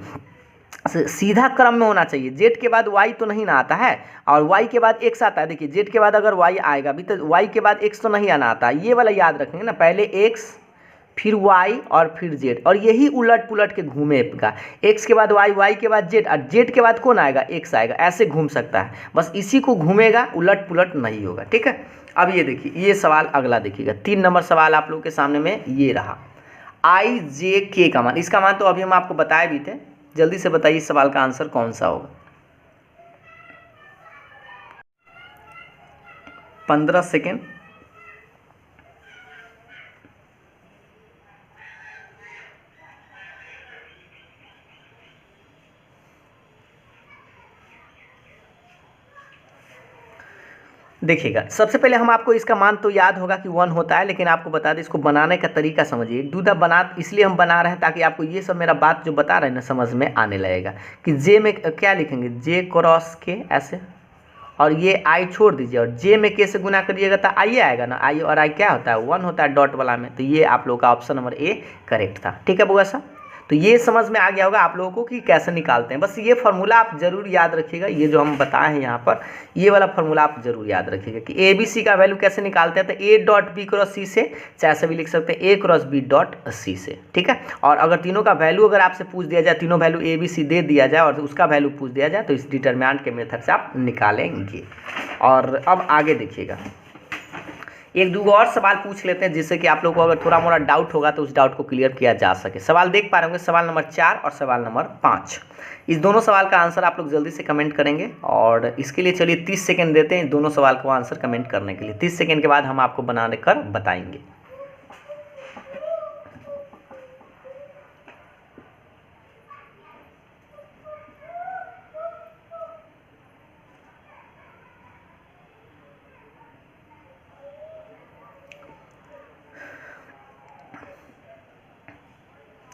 सीधा क्रम में होना चाहिए, जेड के बाद वाई तो नहीं ना आता है, और वाई के बाद एक्स आता है। देखिए जेड के बाद अगर वाई आएगा भी तो वाई के बाद एक्स तो नहीं आना आता, ये वाला याद रखेंगे ना, पहले एक्स फिर वाई और फिर जेड, और यही उलट पुलट के घूमेगा, एक्स के बाद वाई, वाई के बाद जेड, और जेड के बाद कौन आएगा, एक्स आएगा, ऐसे घूम सकता है, बस इसी को घूमेगा, उलट पुलट नहीं होगा। ठीक है, अब ये देखिए ये सवाल अगला देखिएगा, 3 नंबर सवाल आप लोग के सामने में ये रहा, आई जे के का मान, इसका मान तो अभी हम आपको बताए भी थे, जल्दी से बताइए इस सवाल का आंसर कौन सा होगा। 15 सेकेंड। देखिएगा सबसे पहले हम आपको इसका मान तो याद होगा कि 1 होता है, लेकिन आपको बता दें इसको बनाने का तरीका समझिए। दूधा बना इसलिए हम बना रहे हैं ताकि आपको ये सब मेरा बात जो बता रहे हैं ना समझ में आने लगेगा। कि जे में क्या लिखेंगे, जे क्रॉस के ऐसे, और ये आई छोड़ दीजिए, और जे में के से गुना करिएगा तो आई आएगा ना, आई और आई क्या होता है 1 होता है डॉट वाला में, तो ये आप लोग का ऑप्शन नंबर ए करेक्ट था। ठीक है बुआ सा, तो ये समझ में आ गया होगा आप लोगों को कि कैसे निकालते हैं। बस ये फार्मूला आप जरूर याद रखिएगा, ये जो हम बताए हैं यहाँ पर ये वाला फार्मूला आप जरूर याद रखिएगा कि ए बी सी का वैल्यू कैसे निकालते हैं, तो ए डॉट बी क्रॉस सी से, चाहे ऐसे भी लिख सकते हैं ए क्रॉस बी डॉट सी से। ठीक है, और अगर तीनों का वैल्यू अगर आपसे पूछ दिया जाए, तीनों वैल्यू ए बी सी दे दिया जाए और उसका वैल्यू पूछ दिया जाए, तो इस डिटरमिनेंट के मेथड से आप निकालेंगे। और अब आगे देखिएगा एक दो और सवाल पूछ लेते हैं जिससे कि आप लोगों को अगर थोड़ा मोड़ा डाउट होगा तो उस डाउट को क्लियर किया जा सके। सवाल देख पा रहे होंगे, सवाल नंबर 4 और सवाल नंबर 5। इस दोनों सवाल का आंसर आप लोग जल्दी से कमेंट करेंगे और इसके लिए चलिए 30 सेकंड देते हैं दोनों सवाल को आंसर कमेंट करने के लिए। 30 सेकंड के बाद हम आपको बना कर बताएंगे।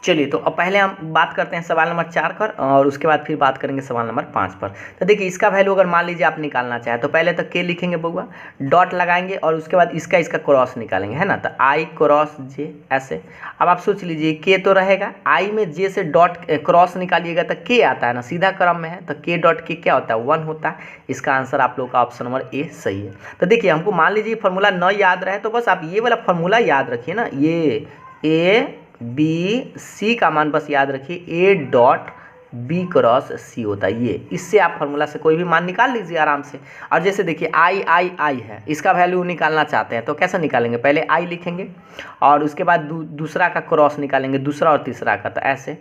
चलिए तो अब पहले हम बात करते हैं सवाल नंबर 4 पर और उसके बाद फिर बात करेंगे सवाल नंबर 5 पर। तो देखिए इसका वैल्यू अगर मान लीजिए आप निकालना चाहें तो पहले तो के लिखेंगे बउआ, डॉट लगाएंगे और उसके बाद इसका क्रॉस निकालेंगे, है ना। तो आई क्रॉस जे ऐसे। अब आप सोच लीजिए के तो रहेगा, आई में जे से डॉट क्रॉस निकालिएगा तो के आता है ना, सीधा क्रम में है, तो के डॉट के क्या होता है 1 होता है। इसका आंसर आप लोग का ऑप्शन नंबर ए सही है। तो देखिए हमको मान लीजिए फॉर्मूला न याद रहे तो बस आप ये वाला फॉर्मूला याद रखिए ना, ये ए बी सी का मान बस याद रखिए, ए डॉट बी क्रॉस सी होता है ये। इससे आप फार्मूला से कोई भी मान निकाल लीजिए आराम से। और जैसे देखिए आई है, इसका वैल्यू निकालना चाहते हैं तो कैसे निकालेंगे, पहले आई लिखेंगे और उसके बाद दूसरा का क्रॉस निकालेंगे, दूसरा और तीसरा का, तो ऐसे।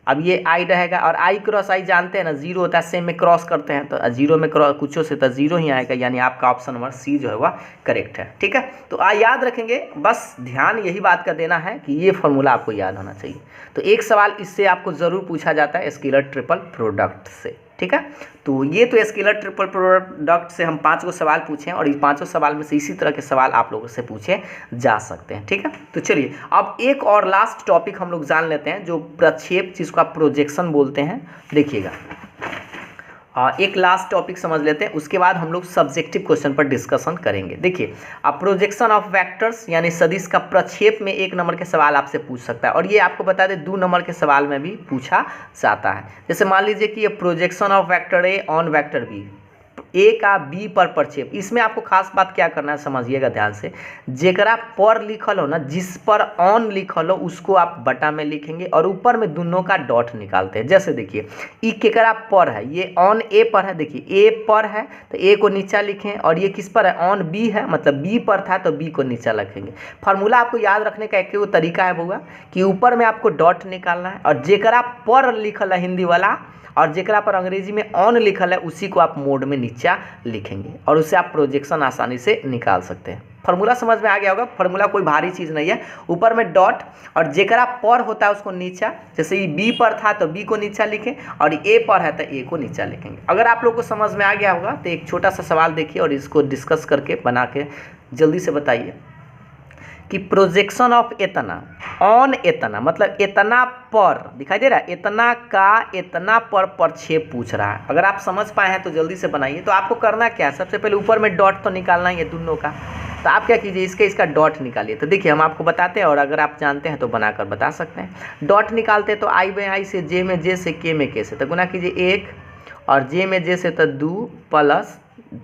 अब ये आई रहेगा और आई क्रॉस आई जानते हैं ना, जीरो होता है, सेम में क्रॉस करते हैं तो जीरो में क्रॉस कुछों से तो जीरो ही आएगा, यानी आपका ऑप्शन नंबर सी जो है वह करेक्ट है। ठीक है, तो याद रखेंगे, बस ध्यान यही बात का देना है कि ये फॉर्मूला आपको याद होना चाहिए। तो एक सवाल इससे आपको ज़रूर पूछा जाता है स्केलर ट्रिपल प्रोडक्ट से। ठीक है, तो ये तो स्केलर ट्रिपल प्रोडक्ट से हम 5 को सवाल पूछे हैं और इस 5 सवाल में से इसी तरह के सवाल आप लोगों से पूछे जा सकते हैं। ठीक है, तो चलिए अब एक और लास्ट टॉपिक हम लोग जान लेते हैं जो प्रक्षेप, जिसको आप प्रोजेक्शन बोलते हैं। देखिएगा एक लास्ट टॉपिक समझ लेते हैं, उसके बाद हम लोग सब्जेक्टिव क्वेश्चन पर डिस्कशन करेंगे। देखिए अब प्रोजेक्शन ऑफ वेक्टर्स यानी सदिश का प्रक्षेप में 1 नंबर के सवाल आपसे पूछ सकता है और ये आपको बता दें 2 नंबर के सवाल में भी पूछा जाता है। जैसे मान लीजिए कि ये projection of vector A on vector B, A का बी पर प्रक्षेप। इसमें आपको खास बात क्या करना है समझिएगा ध्यान से, जेकरा पर लिखल हो ना, जिस पर ऑन लिखल हो उसको आप बटा में लिखेंगे और ऊपर में दोनों का डॉट निकालते हैं। जैसे देखिए ई केकरा पर है, ये ऑन ए पर है, देखिए ए पर है तो ए को नीचा लिखें, और ये किस पर है ऑन बी है, मतलब बी पर था तो बी को नीचा लिखेंगे। फार्मूला आपको याद रखने का एक तरीका है बउआ कि ऊपर में आपको डॉट निकालना है और जेकरा पर लिखल है हिंदी वाला और जेकरा पर अंग्रेजी में ऑन लिखल है उसी को आप मोड में नीचा लिखेंगे और उससे आप प्रोजेक्शन आसानी से निकाल सकते हैं। फार्मूला समझ में आ गया होगा, फार्मूला कोई भारी चीज़ नहीं है। ऊपर में डॉट और जेकरा पर होता है उसको नीचा, जैसे ये बी पर था तो बी को नीचा लिखें और ए पर है तो ए को नीचा लिखेंगे। अगर आप लोग को समझ में आ गया होगा तो एक छोटा सा सवाल देखिए और इसको डिस्कस करके बना के जल्दी से बताइए कि प्रोजेक्शन ऑफ इतना ऑन इतना, मतलब इतना पर दिखाई दे रहा है, इतना का इतना पर प्रक्षेप पूछ रहा है। अगर आप समझ पाए हैं तो जल्दी से बनाइए। तो आपको करना क्या है, सबसे पहले ऊपर में डॉट तो निकालना ही है दोनों का, तो आप क्या कीजिए इसका डॉट निकालिए। तो देखिए हम आपको बताते हैं और अगर आप जानते हैं तो बनाकर बता सकते हैं। डॉट निकालते हैं तो आई में आई से, जे में जे से, के में के से, तो गुना कीजिए 1 और जे में जे से तो 2 प्लस,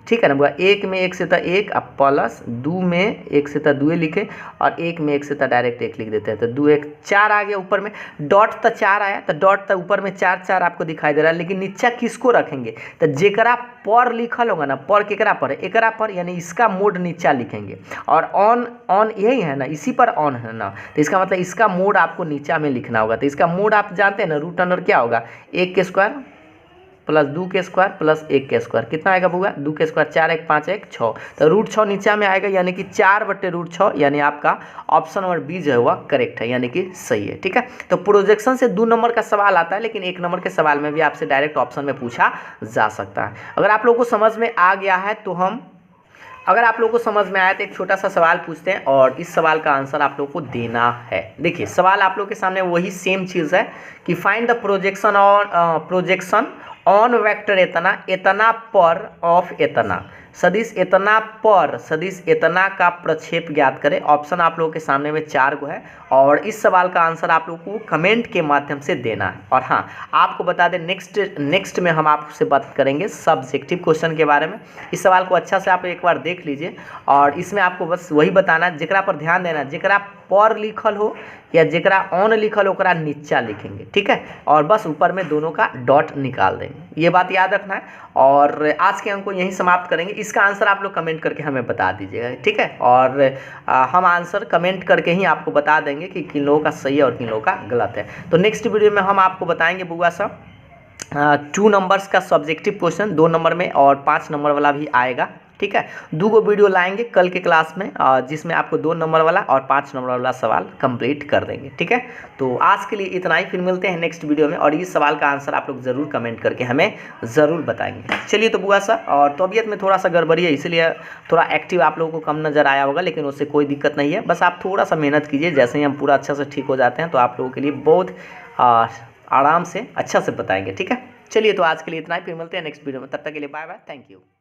ठीक है ना बुआ, 1 में 1 से तो 1 अब प्लस 2 में 1 से तो 2 लिखे और 1 में 1 से तो डायरेक्ट 1 लिख देते हैं, तो 2 1 4 आ गया। ऊपर में डॉट तो 4 आया तो डॉट तो ऊपर में 4 4 आपको दिखाई दे रहा है, लेकिन नीचा किसको रखेंगे, तो जेकरा पर लिखल होगा ना, पर केकरा पर है, एकरा पर, यानी इसका मोड नीचा लिखेंगे। और ऑन ऑन यही है ना, इसी पर ऑन है ना, तो इसका मतलब इसका मोड आपको नीचा में लिखना होगा। तो इसका मोड आप जानते हैं ना, रूट अंडर क्या होगा 1 के स्क्वायर प्लस 2 के स्क्वायर प्लस 1 के स्क्वायर, कितना आएगा बुआ 2 के स्क्वायर 4 1 5 1 6, तो रूट 6 नीचा में आएगा, यानी कि 4/√6, यानी आपका ऑप्शन नंबर बी जो है वह करेक्ट है, यानी कि सही है। ठीक है, तो प्रोजेक्शन से 2 नंबर का सवाल आता है, लेकिन 1 नंबर के सवाल में भी आपसे डायरेक्ट ऑप्शन में पूछा जा सकता है। अगर आप लोगों को समझ में आ गया है तो अगर आप लोगों को समझ में आया तो एक छोटा सा सवाल पूछते हैं और इस सवाल का आंसर आप लोगों को देना है। देखिए सवाल आप लोगों के सामने वही सेम चीज़ है कि find the projection on vector इतना पर ऑफ इतना, सदिश इतना पर सदिश इतना का प्रक्षेप ज्ञात करें। ऑप्शन आप लोगों के सामने में 4 गो है और इस सवाल का आंसर आप लोगों को कमेंट के माध्यम से देना है। और हाँ, आपको बता दें नेक्स्ट में हम आपसे बात करेंगे सब्जेक्टिव क्वेश्चन के बारे में। इस सवाल को अच्छा से आप एक बार देख लीजिए और इसमें आपको बस वही बताना है, जेकरा पर ध्यान देना, जेकरा पर लिखल हो या जेकरा ऑन लिखल हो ओकरा नीचा लिखेंगे। ठीक है, और बस ऊपर में दोनों का डॉट निकाल देंगे, ये बात याद रखना है। और आज के अंक को यहीं समाप्त करेंगे। इस इसका आंसर आप लोग कमेंट करके हमें बता दीजिएगा, ठीक है। और हम आंसर कमेंट करके ही आपको बता देंगे कि किन लोगों का सही है और किन लोगों का गलत है। तो नेक्स्ट वीडियो में हम आपको बताएंगे बुआ साहब 2 नंबर्स का सब्जेक्टिव क्वेश्चन 2 नंबर में और 5 नंबर वाला भी आएगा, ठीक है। 2 वीडियो लाएंगे कल के क्लास में जिसमें आपको 2 नंबर वाला और 5 नंबर वाला सवाल कंप्लीट कर देंगे, ठीक है। तो आज के लिए इतना ही, फिर मिलते हैं नेक्स्ट वीडियो में और इस सवाल का आंसर आप लोग ज़रूर कमेंट करके हमें ज़रूर बताएंगे। चलिए तो बुआ साहब, और तबीयत में थोड़ा सा गड़बड़ी है इसलिए थोड़ा एक्टिव आप लोगों को कम नज़र आया होगा, लेकिन उससे कोई दिक्कत नहीं है। बस आप थोड़ा सा मेहनत कीजिए, जैसे ही हम पूरा अच्छा से ठीक हो जाते हैं तो आप लोगों के लिए बहुत आराम से अच्छा से बताएंगे, ठीक है। चलिए तो आज के लिए इतना ही, फिर मिलते हैं नेक्स्ट वीडियो में, तब तक के लिए बाय बाय, थैंक यू।